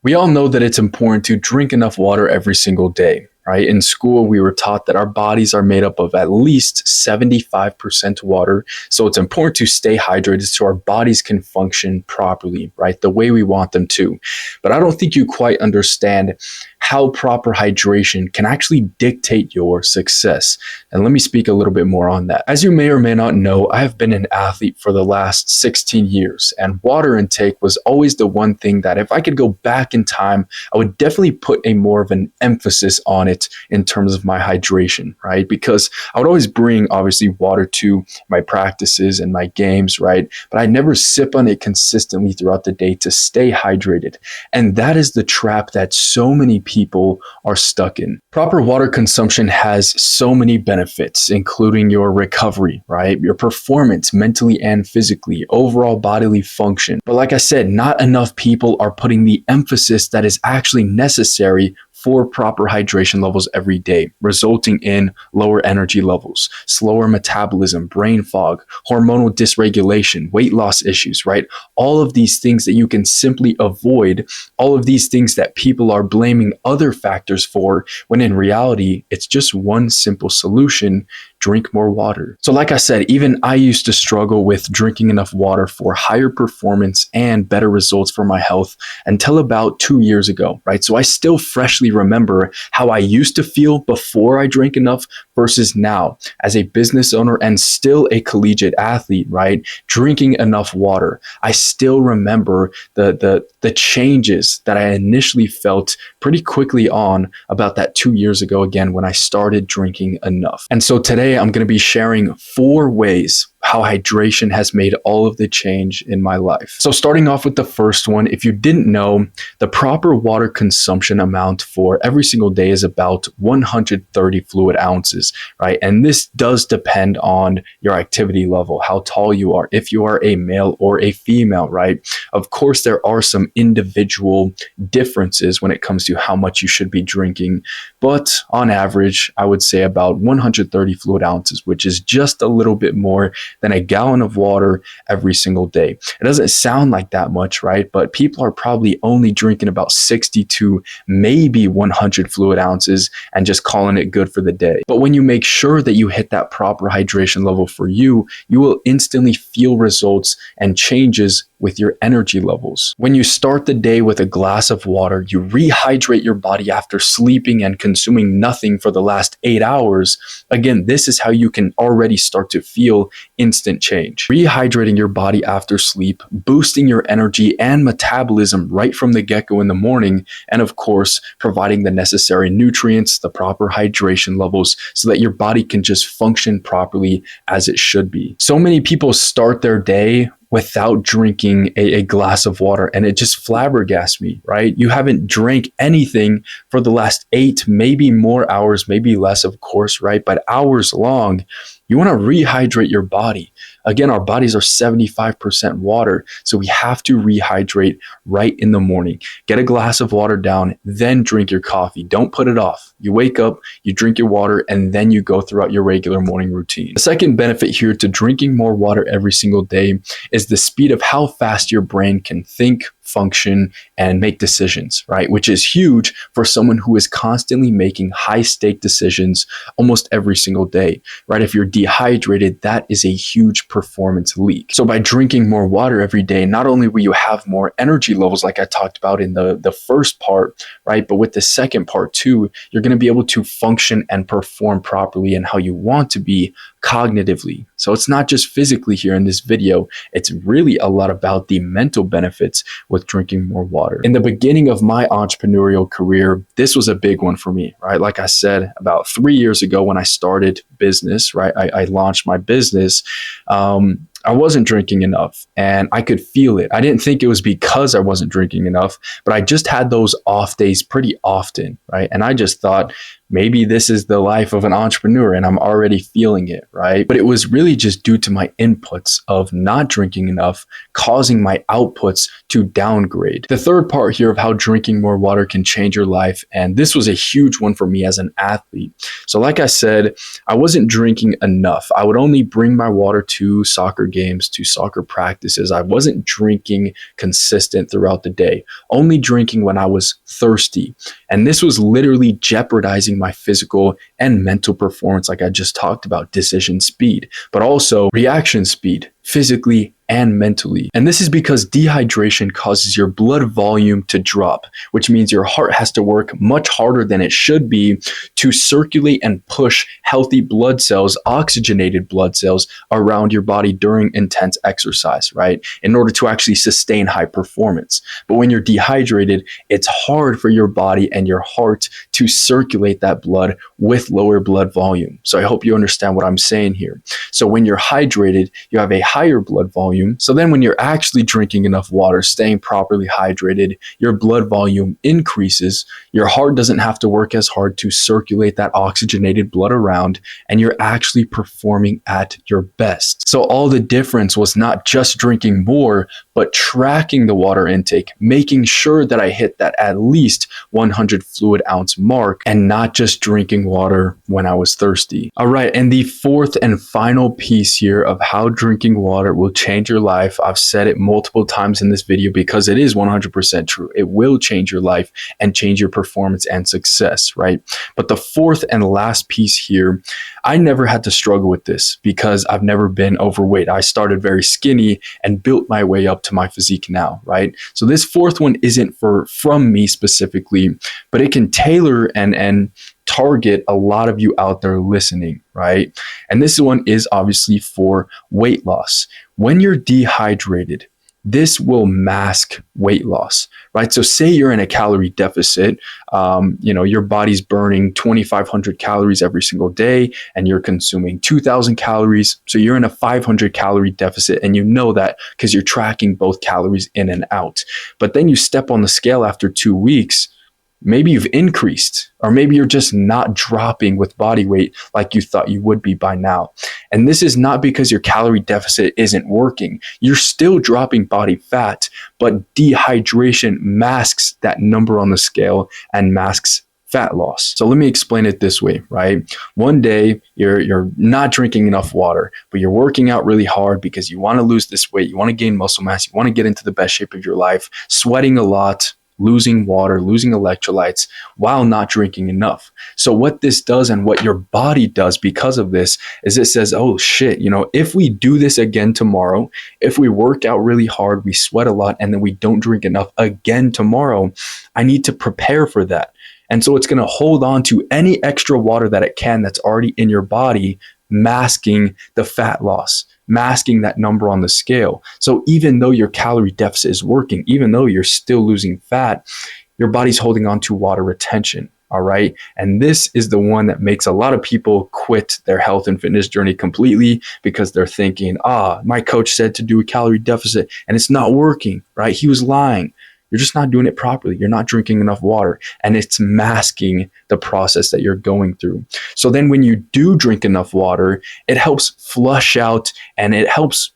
We all know that it's important to drink enough water every single day, right? In school, we were taught that our bodies are made up of at least 75% water. So it's important to stay hydrated so our bodies can function properly, right? The way we want them to. But I don't think you quite understand how proper hydration can actually dictate your success. And let me speak a little bit more on that. As you may or may not know, I have been an athlete for the last 16 years, and water intake was always the one thing that if I could go back in time, I would definitely put a more of an emphasis on it in terms of my hydration, right? Because I would always bring obviously water to my practices and my games, right? But I never sip on it consistently throughout the day to stay hydrated. And that is the trap that so many people are stuck in. Proper water consumption has so many benefits, including your recovery, right? Your performance mentally and physically, overall bodily function. But like I said, not enough people are putting the emphasis that is actually necessary for proper hydration levels every day, resulting in lower energy levels, slower metabolism, brain fog, hormonal dysregulation, weight loss issues, right? All of these things that you can simply avoid, all of these things that people are blaming other factors for, when in reality, it's just one simple solution: drink more water. So like I said, even I used to struggle with drinking enough water for higher performance and better results for my health until about 2 years ago, right? So I still freshly remember how I used to feel before I drank enough versus now as a business owner and still a collegiate athlete, right? Drinking enough water. I still remember the changes that I initially felt pretty quickly on about that 2 years ago again when I started drinking enough. And so today I'm going to be sharing 4 ways how hydration has made all of the change in my life. So starting off with the first one, if you didn't know, the proper water consumption amount for every single day is about 130 fluid ounces, right? And this does depend on your activity level, how tall you are, if you are a male or a female, right? Of course, there are some individual differences when it comes to how much you should be drinking, but on average, I would say about 130 fluid ounces, which is just a little bit more than a gallon of water every single day. It doesn't sound like that much, right? But people are probably only drinking about 60 to maybe 100 fluid ounces and just calling it good for the day. But when you make sure that you hit that proper hydration level for you, you will instantly feel results and changes with your energy levels. When you start the day with a glass of water, you rehydrate your body after sleeping and consuming nothing for the last 8 hours. Again, this is how you can already start to feel instant change. Rehydrating your body after sleep, boosting your energy and metabolism right from the get-go in the morning, and of course, providing the necessary nutrients, the proper hydration levels, so that your body can just function properly as it should be. So many people start their day without drinking a glass of water, and it just flabbergasts me, right? You haven't drank anything for the last 8, maybe more hours, maybe less, of course, right? But hours long. You want to rehydrate your body. Again, our bodies are 75% water, so we have to rehydrate right in the morning. Get a glass of water down, then drink your coffee. Don't put it off. You wake up, you drink your water, and then you go throughout your regular morning routine. The second benefit here to drinking more water every single day is the speed of how fast your brain can think, function, and make decisions, right? Which is huge for someone who is constantly making high stake decisions almost every single day, right? If you're dehydrated, that is a huge performance leak. So by drinking more water every day, not only will you have more energy levels like I talked about in the first part, right? But with the second part too, you're going to be able to function and perform properly and how you want to be cognitively. So it's not just physically here in this video, it's really a lot about the mental benefits with drinking more water. In the beginning of my entrepreneurial career, this was a big one for me, right? Like I said, about 3 years ago when I started business, right? I launched my business. I wasn't drinking enough and I could feel it. I didn't think it was because I wasn't drinking enough, but I just had those off days pretty often, right? And I just thought, maybe this is the life of an entrepreneur and I'm already feeling it, right? But it was really just due to my inputs of not drinking enough, causing my outputs to downgrade. The third part here of how drinking more water can change your life, and this was a huge one for me as an athlete. So like I said, I wasn't drinking enough. I would only bring my water to soccer games to soccer practices, I wasn't drinking consistent throughout the day, only drinking when I was thirsty. And this was literally jeopardizing my physical and mental performance, like I just talked about, decision speed, but also reaction speed, physically and mentally. And this is because dehydration causes your blood volume to drop, which means your heart has to work much harder than it should be to circulate and push healthy blood cells, oxygenated blood cells, around your body during intense exercise, right? In order to actually sustain high performance. But when you're dehydrated, it's hard for your body and your heart to circulate that blood with lower blood volume. So I hope you understand what I'm saying here. So when you're hydrated, you have a higher blood volume. So then when you're actually drinking enough water, staying properly hydrated, your blood volume increases. Your heart doesn't have to work as hard to circulate that oxygenated blood around, and you're actually performing at your best. So all the difference was not just drinking more, but tracking the water intake, making sure that I hit that at least 100 fluid ounce mark, and not just drinking water when I was thirsty. All right, and the fourth and final piece here of how drinking water will change your life. I've said it multiple times in this video because it is 100% true. It will change your life and change your performance and success, right? But the fourth and last piece here, I never had to struggle with this because I've never been overweight. I started very skinny and built my way up to my physique now, right? So this fourth one isn't from me specifically, but it can tailor and target a lot of you out there listening, right? And this one is obviously for weight loss. When you're dehydrated, this will mask weight loss, right? So say you're in a calorie deficit, your body's burning 2,500 calories every single day and you're consuming 2,000 calories. So you're in a 500 calorie deficit, and you know that because you're tracking both calories in and out. But then you step on the scale after 2 weeks, maybe you've increased, or maybe you're just not dropping with body weight like you thought you would be by now. And this is not because your calorie deficit isn't working. You're still dropping body fat, but dehydration masks that number on the scale and masks fat loss. So let me explain it this way, right? One day you're not drinking enough water, but you're working out really hard because you want to lose this weight, you want to gain muscle mass, you want to get into the best shape of your life, sweating a lot, losing water, losing electrolytes while not drinking enough. So what this does and what your body does because of this is it says, oh shit, if we do this again tomorrow, if we work out really hard, we sweat a lot, and then we don't drink enough again tomorrow, I need to prepare for that. And so it's going to hold on to any extra water that it can that's already in your body, masking the fat loss, masking that number on the scale. So even though your calorie deficit is working, even though you're still losing fat, your body's holding on to water retention. All right. And this is the one that makes a lot of people quit their health and fitness journey completely because they're thinking, my coach said to do a calorie deficit and it's not working, right? He was lying. You're just not doing it properly. You're not drinking enough water, and it's masking the process that you're going through. So then when you do drink enough water, it helps flush out and it helps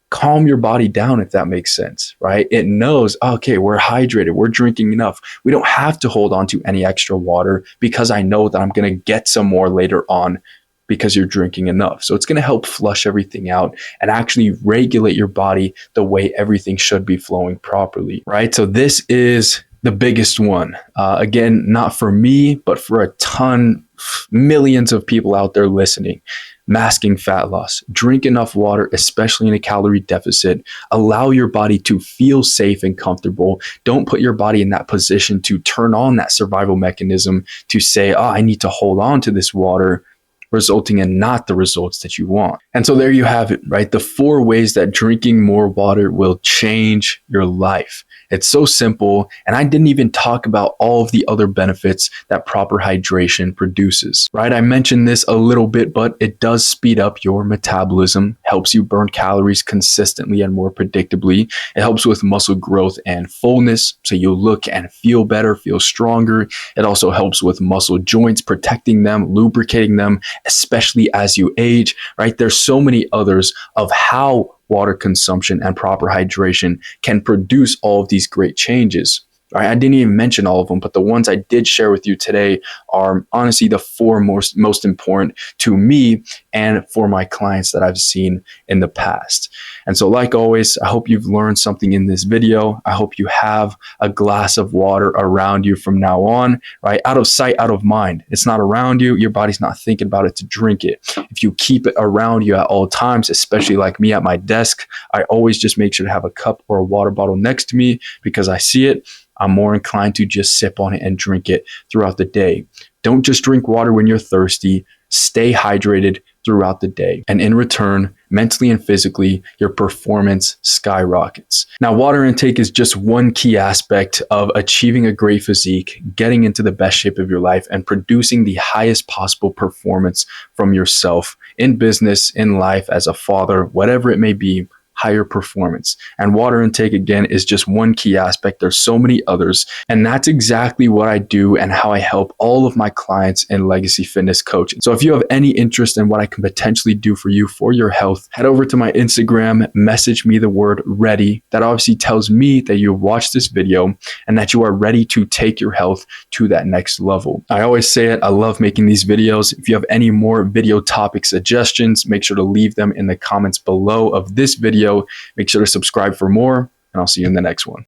calm your body down, if that makes sense, right? It knows, okay, we're hydrated, we're drinking enough. We don't have to hold on to any extra water because I know that I'm going to get some more later on because you're drinking enough. So it's going to help flush everything out and actually regulate your body the way everything should be flowing properly, right? So this is the biggest one. Again, not for me, but for a ton, millions of people out there listening. Masking fat loss. Drink enough water, especially in a calorie deficit. Allow your body to feel safe and comfortable. Don't put your body in that position to turn on that survival mechanism to say, I need to hold on to this water, resulting in not the results that you want. And so there you have it, right? The 4 ways that drinking more water will change your life. It's so simple, and I didn't even talk about all of the other benefits that proper hydration produces, right? I mentioned this a little bit, but it does speed up your metabolism, helps you burn calories consistently and more predictably. It helps with muscle growth and fullness, so you'll look and feel better, feel stronger. It also helps with muscle joints, protecting them, lubricating them, especially as you age, right? There's so many others of how water consumption and proper hydration can produce all of these great changes. Right? I didn't even mention all of them, but the ones I did share with you today are honestly the four most important to me and for my clients that I've seen in the past. And so, like always, I hope you've learned something in this video. I hope you have a glass of water around you from now on, right? Out of sight, out of mind. It's not around you. Your body's not thinking about it to drink it. If you keep it around you at all times, especially like me at my desk, I always just make sure to have a cup or a water bottle next to me because I see it. I'm more inclined to just sip on it and drink it throughout the day. Don't just drink water when you're thirsty. Stay hydrated throughout the day. And in return, mentally and physically, your performance skyrockets. Now, water intake is just one key aspect of achieving a great physique, getting into the best shape of your life, and producing the highest possible performance from yourself in business, in life, as a father, whatever it may be. Higher performance. And water intake, again, is just one key aspect. There's so many others. And that's exactly what I do and how I help all of my clients in Legacy Fitness Coaching. So if you have any interest in what I can potentially do for you for your health, head over to my Instagram, message me the word ready. That obviously tells me that you've watched this video and that you are ready to take your health to that next level. I always say it, I love making these videos. If you have any more video topic suggestions, make sure to leave them in the comments below of this video. Make sure to subscribe for more, and I'll see you in the next one.